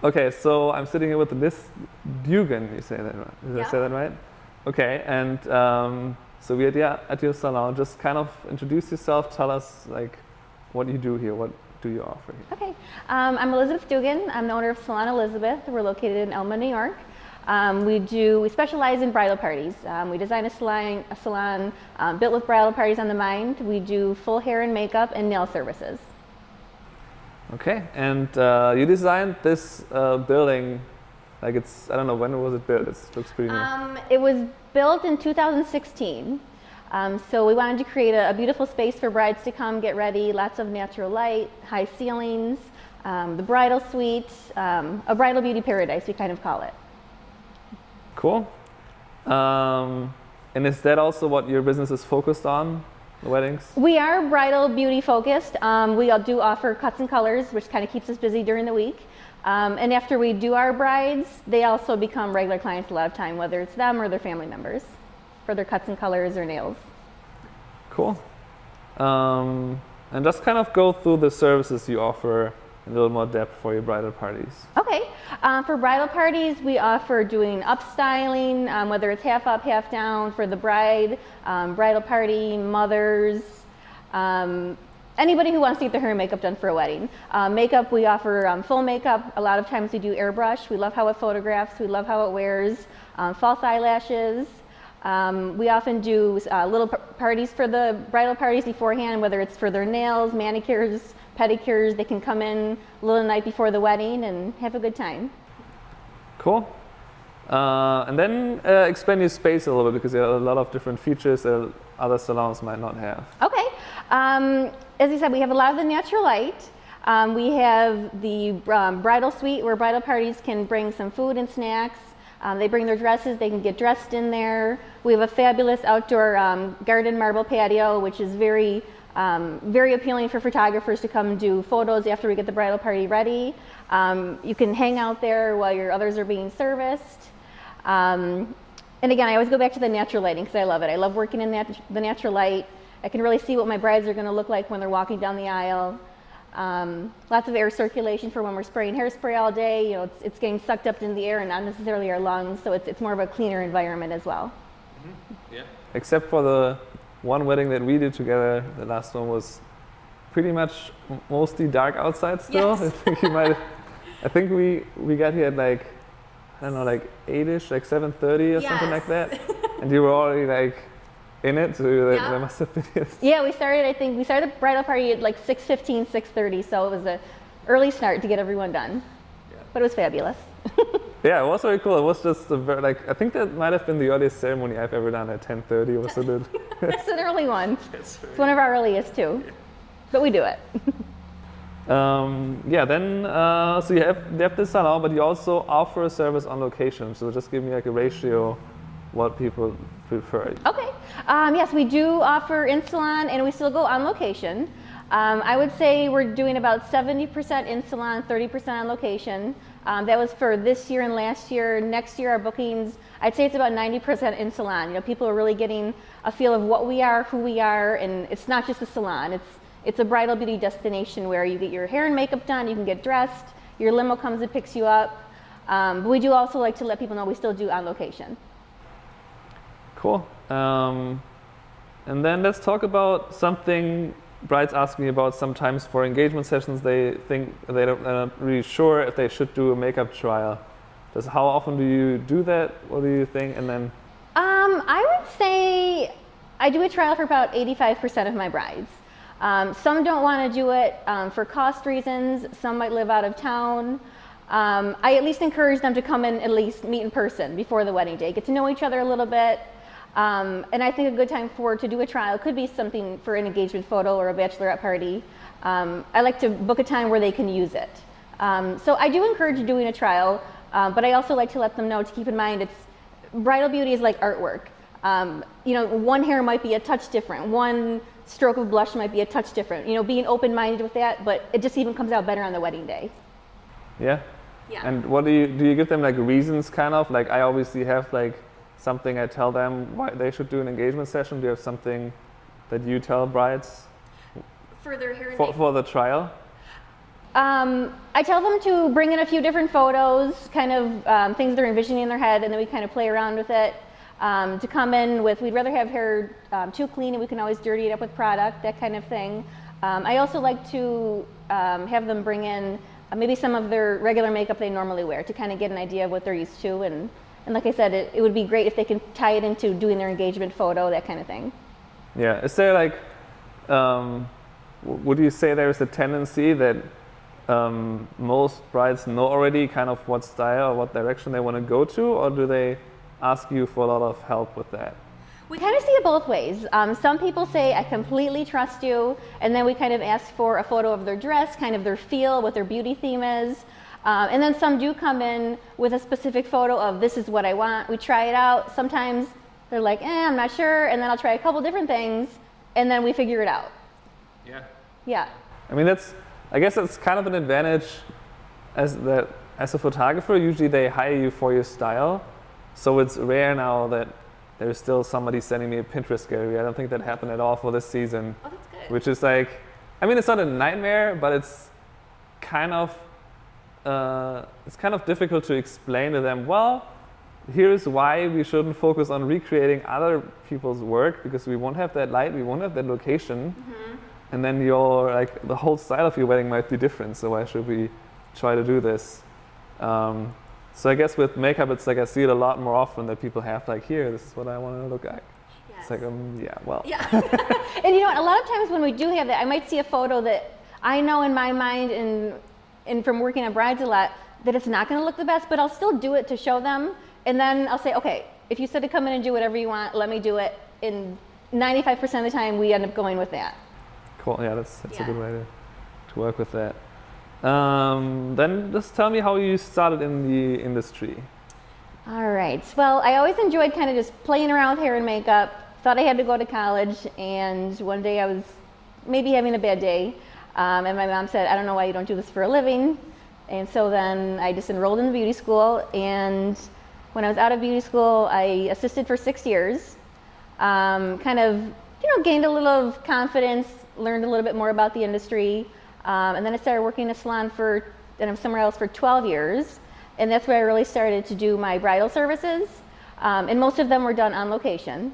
Okay, so I'm sitting here with Liz Dugan. You say that right? Did I say that right? Okay, and so we're at your salon. Just kind of introduce yourself. Tell us like what you do here. What do you offer here? Okay, I'm Elizabeth Dugan. I'm the owner of Salon Elizabeth. We're located in Elma, New York. We specialize in bridal parties. We design a salon built with bridal parties on the mind. We do full hair and makeup and nail services. Okay, and you designed this building, like I don't know, when was it built? It looks pretty new. It was built in 2016. So we wanted to create a beautiful space for brides to come, get ready, lots of natural light, high ceilings, the bridal suite, a bridal beauty paradise, we kind of call it. Cool. And is that also what your business is focused on? The weddings? We are bridal beauty focused. We do offer cuts and colors, which kind of keeps us busy during the week. And after we do our brides, they also become regular clients a lot of time, whether it's them or their family members, for their cuts and colors or nails. Cool. And just kind of go through the services you offer in a little more depth for your bridal parties. Okay. For bridal parties, we offer doing upstyling, whether it's half up, half down for the bride, bridal party, mothers, anybody who wants to get their hair and makeup done for a wedding. Makeup, we offer full makeup. A lot of times we do airbrush. We love how it photographs. We love how it wears. False eyelashes. We often do little parties for the bridal parties beforehand, whether it's for their nails, manicures, pedicures. They can come in a little night before the wedding and have a good time. Cool. And then expand your space a little bit, because there are a lot of different features that other salons might not have. Okay. As I said, we have a lot of the natural light. We have the bridal suite where bridal parties can bring some food and snacks. They bring their dresses, they can get dressed in there. We have a fabulous outdoor garden marble patio, which is very appealing for photographers to come do photos after we get the bridal party ready. You can hang out there while your others are being serviced. And again, I always go back to the natural lighting because I love it. I love working in the natural light. I can really see what my brides are going to look like when they're walking down the aisle. Lots of air circulation for when we're spraying hairspray all day. You know, it's getting sucked up into the air and not necessarily our lungs, so it's more of a cleaner environment as well. Mm-hmm. Yeah. Except for the one wedding that we did together, the last one was pretty much mostly dark outside still. Yes. I think we got here at like, I don't know, like 8ish, like 7:30 or something like that. And you were already like in it, so there must have been. Yeah, we started the bridal party at like 6:15, 6:30, so it was an early start to get everyone done. Yeah. But it was fabulous. Yeah, it was very cool. It was just I think that might have been the earliest ceremony I've ever done at 10:30. Was it? It's an early one. It's one of our earliest too, but we do it. Then so you have this salon, but you also offer a service on location. So just give me like a ratio, what people prefer. Okay. Yes, we do offer in salon, and we still go on location. I would say we're doing about 70% in salon, 30% on location. That was for this year and last year. Next year, our bookings, I'd say it's about 90% in salon. You know, people are really getting a feel of what we are, who we are, and it's not just a salon. It's a bridal beauty destination where you get your hair and makeup done, you can get dressed, your limo comes and picks you up. But we do also like to let people know we still do on location. Cool. And then let's talk about something brides ask me about sometimes for engagement sessions. They think they're not really sure if they should do a makeup trial. How often do you do that? What do you think? And then I would say I do a trial for about 85% of my brides. Some don't want to do it for cost reasons. Some might live out of town. I at least encourage them to come in, at least meet in person before the wedding day, get to know each other a little bit. And I think a good time to do a trial could be something for an engagement photo or a bachelorette party. I like to book a time where they can use it. So I do encourage doing a trial, but I also like to let them know to keep in mind bridal beauty is like artwork. You know, one hair might be a touch different, one stroke of blush might be a touch different. You know, being open-minded with that, but it just even comes out better on the wedding day. Yeah. Yeah. And what do you give them like reasons, kind of like I obviously have like something I tell them why they should do an engagement session. Do you have something that you tell brides for their hair and for the trial? I tell them to bring in a few different photos, kind of things they're envisioning in their head, and then we kind of play around with it. To come in with, we'd rather have hair too clean, and we can always dirty it up with product, that kind of thing. I also like to have them bring in maybe some of their regular makeup they normally wear to kind of get an idea of what they're used to. And like I said, it would be great if they can tie it into doing their engagement photo, that kind of thing. Yeah. Is there like, would you say there's a tendency that most brides know already kind of what style or what direction they want to go to, or do they ask you for a lot of help with that? We kind of see it both ways. Some people say, I completely trust you, and then we kind of ask for a photo of their dress, kind of their feel, what their beauty theme is. And then some do come in with a specific photo of, this is what I want. We try it out. Sometimes they're like, I'm not sure, and then I'll try a couple different things, and then we figure it out. Yeah. Yeah. I mean, I guess that's kind of an advantage as a photographer. Usually they hire you for your style, so it's rare now that there's still somebody sending me a Pinterest gallery. I don't think that happened at all for this season. Oh, that's good. Which is like, I mean, it's not a nightmare, but it's kind of difficult to explain to them, well, here's why we shouldn't focus on recreating other people's work, because we won't have that light, we won't have that location. Mm-hmm. And then the whole style of your wedding might be different, so why should we try to do this? So I guess with makeup, it's like I see it a lot more often that people have like, here, this is what I want to look like. Yes. It's like, yeah, well. Yeah. And you know what, a lot of times when we do have that, I might see a photo that I know in my mind and from working on brides a lot, that it's not going to look the best, but I'll still do it to show them. And then I'll say, okay, if you said to come in and do whatever you want, let me do it. And 95% of the time, we end up going with that. Cool, yeah, that's a good way to work with that. Then just tell me how you started in the industry. All right. Well, I always enjoyed kind of just playing around with hair and makeup. Thought I had to go to college, and one day I was maybe having a bad day, and my mom said, I don't know why you don't do this for a living. And so then I just enrolled in the beauty school, and when I was out of beauty school, I assisted for 6 years. Kind of, gained a little confidence, learned a little bit more about the industry. And then I started working in a salon somewhere else for 12 years. And that's where I really started to do my bridal services. And most of them were done on location.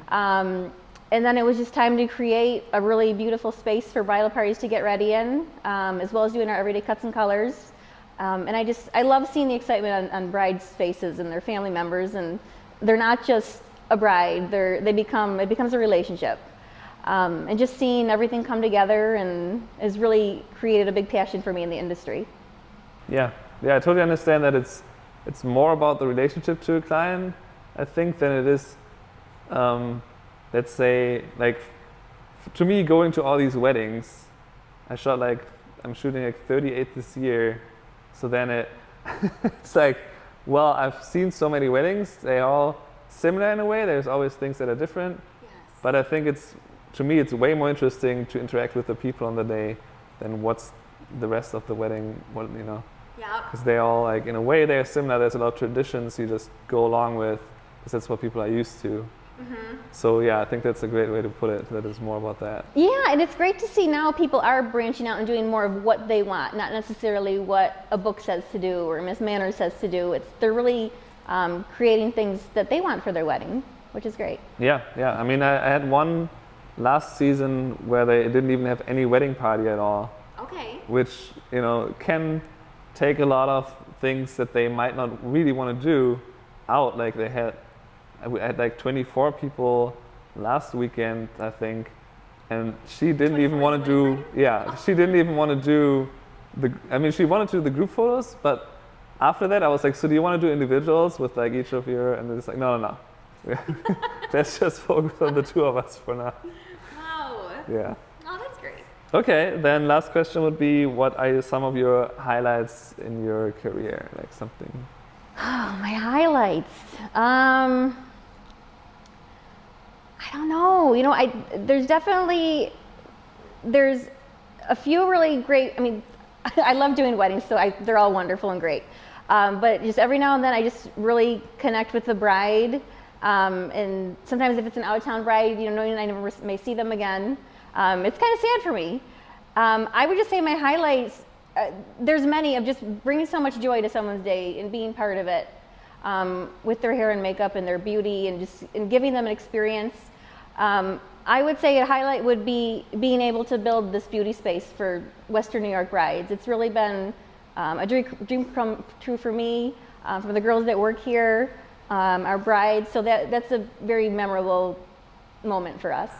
And then it was just time to create a really beautiful space for bridal parties to get ready in, as well as doing our everyday cuts and colors. And I love seeing the excitement on brides' faces and their family members. And they're not just a bride, it becomes a relationship. And just seeing everything come together and has really created a big passion for me in the industry. Yeah, I totally understand that it's more about the relationship to a client, I think, than it is, let's say, like, to me, going to all these weddings, I'm shooting like 38 this year, so then it's like, well, I've seen so many weddings, they're all similar in a way, there's always things that are different, yes. But I think to me, it's way more interesting to interact with the people on the day than what's the rest of the wedding, Yeah. Because they all, like, in a way, they're similar. There's a lot of traditions you just go along with, because that's what people are used to. Mm-hmm. So, yeah, I think that's a great way to put it, that it's more about that. Yeah, and it's great to see now people are branching out and doing more of what they want, not necessarily what a book says to do or Miss Manners says to do. They're really creating things that they want for their wedding, which is great. Yeah. I mean, I had one last season where they didn't even have any wedding party at all. Okay. Which, can take a lot of things that they might not really want to do out. Like I had like 24 people last weekend, I think, and she didn't even want to do, she didn't even want to do she wanted to do the group photos, but after that I was like, so do you want to do individuals with like each of your, and it's like, no. Let's just focus on the two of us for now. Wow. Yeah. Oh, that's great. Okay, then last question would be, what are some of your highlights in your career? Like something. Oh, my highlights. I don't know. There's a few really great, I love doing weddings, so they're all wonderful and great. But just every now and then I just really connect with the bride. And sometimes if it's an out-of-town bride, knowing I never may see them again, it's kind of sad for me. I would just say my highlights, there's many of just bringing so much joy to someone's day and being part of it with their hair and makeup and their beauty and giving them an experience. I would say a highlight would be being able to build this beauty space for Western New York brides. It's really been a dream come true for me, for the girls that work here, our brides. So that's a very memorable moment for us.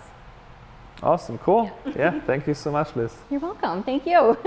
Awesome, cool. Yeah, thank you so much, Liz. You're welcome. Thank you.